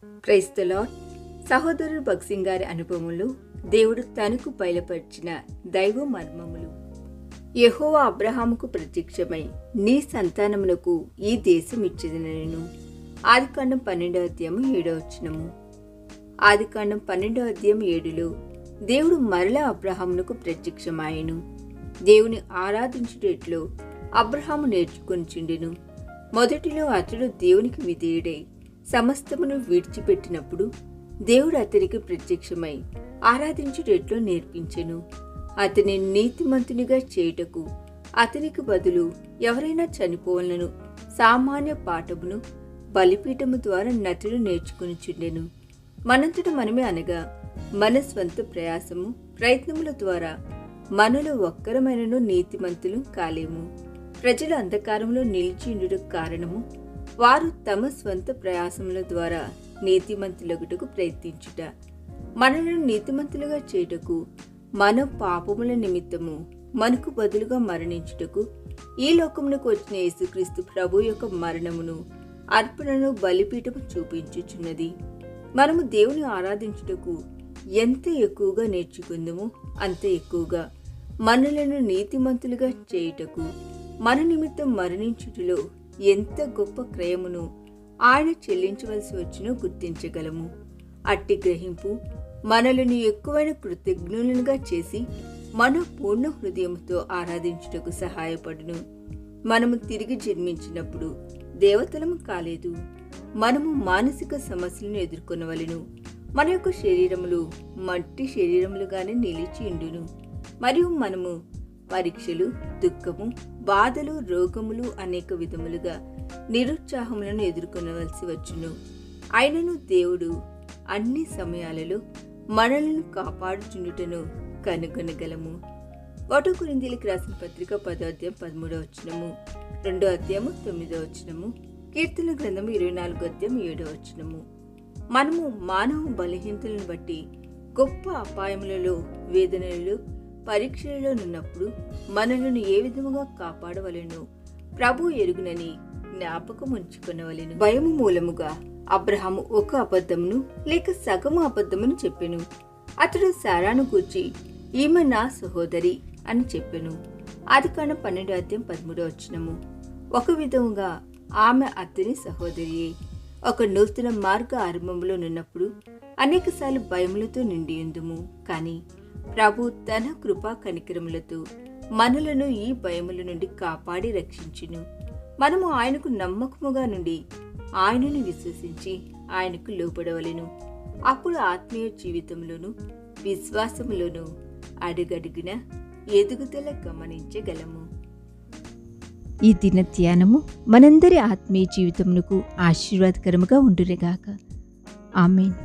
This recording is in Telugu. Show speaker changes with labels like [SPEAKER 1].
[SPEAKER 1] Praise the lord. సహోదరుడు భక్సింగ్ గారి అనుభవములు దేవుడు తనకు బయలుపరిచిన దైవ మర్మములు. యెహోవా అబ్రహాముకు ప్రత్యక్షమై నీ సంతానమునకు ఈ దేశం ఇచ్చేదనెను. ఆదికాండం 12:7. ఆదికాండం 12:7 దేవుడు మరలా అబ్రహామునకు ప్రత్యక్షమాయెను. దేవుని ఆరాధించుటెట్లో అబ్రహాము నేర్చుకొనిచుండెను. మొదటిలో అతడు దేవునికి విధేయుడై సమస్తమును విడిచిపెట్టినప్పుడు దేవుడు అతనికి ప్రత్యక్షమై ఆరాధించుటెట్లో నేర్పించెను. అతని నీతిమంతునిగా చేయుటకు అతనికి బదులు ఎవరైనా చనిపోవలను సామాన్య పాఠమును బలిపీఠము ద్వారా నటుడు నేర్చుకునిచుండెను. మనంతట మనమే అనగా మన స్వంత ప్రయాసము ప్రయత్నముల ద్వారా మనలో ఒక్కరమైనను నీతిమంతులు కాలేము. ప్రజలు అంధకారంలో నిలిచియుండుటకు కారణము వారు తమ స్వంత ప్రయాసముల ద్వారా నీతిమంతులగుటకు ప్రయత్నించుట. మనలను నీతిమంతులుగా చేయుటకు మన పాపముల నిమిత్తము మనకు బదులుగా మరణించుటకు ఈ లోకమునకు వచ్చిన యేసుక్రీస్తు ప్రభు యొక్క మరణమును అర్పణను బలిపీఠము చూపించుచున్నది. మనము దేవుని ఆరాధించుటకు ఎంత ఎక్కువగా నేర్చుకుందామో అంత ఎక్కువగా మనలను నీతిమంతులుగా చేయుటకు మన నిమిత్తం మరణించుటలో ఎంత గొప్ప క్రయమును ఆయన చెల్లించవలసి వచ్చినో గుర్తించగలము. అట్టి గ్రహింపు మనలను ఎక్కువైన కృతజ్ఞులుగా చేసి మన పూర్ణ హృదయంతో ఆరాధించుటకు సహాయపడును. మనము తిరిగి జన్మించినప్పుడు దేవతలము కాలేదు. మనము మానసిక సమస్యలను ఎదుర్కొనవలెను. మన యొక్క శరీరములు మట్టి శరీరములుగానే నిలిచి ఉండును. మరియు మనము పరీక్షలు, దుఃఖము, బాధలు, రోగములు అనేక విధములుగా నిరుత్సాహములను ఎదుర్కొనవలసి వచ్చును. అయినను దేవుడు అన్ని సమయాలలో మనలను కాపాడుచుండుటను కనుగొనగలము. 1 కొరింథీయులకు రాసిన పత్రిక 10:13, 2:9, కీర్తన గ్రంథము 24:7. మనము మానవ బలహీనతలను బట్టి గొప్ప అపాయములలో, వేదనలలో, పరీక్షలలో నున్నప్పుడు మనలను ఏ విధముగా కాపాడవలెనో ప్రభు ఎరుగునని జ్ఞాపకం ఉంచుకొనవలెను. భయము మూలముగా అబ్రహాము ఒక అబద్ధమును లేక సగము అబద్ధమును చెప్పెను. అతడు శారాను గూర్చి ఈమె నా సహోదరి అని చెప్పెను. ఆదికాండం 12:13. ఒక విధముగా ఆమె అతని సహోదరియే. ఒక నూతన మార్గ ఆరంభంలో నున్నప్పుడు అనేకసార్లు భయములతో నిండియుందుము. కానీ ప్రభు తన కృపా కనికరములతో మనలను ఈ భయముల నుండి కాపాడి రక్షించును. మనము ఆయనకు నమ్మకముగా నుండి ఆయనను విశ్వసించి ఆయనకు లోబడవలెను. అప్పుడు ఆత్మీయ జీవితంలోను విశ్వాసములోను అడుగడుగున ఎదుగుదల గమనించగలము.
[SPEAKER 2] ఈ దిన ధ్యానము మనందరి ఆత్మీయ జీవితమునకు ఆశీర్వాదకరముగా ఉండునుగాక. ఆమేన్.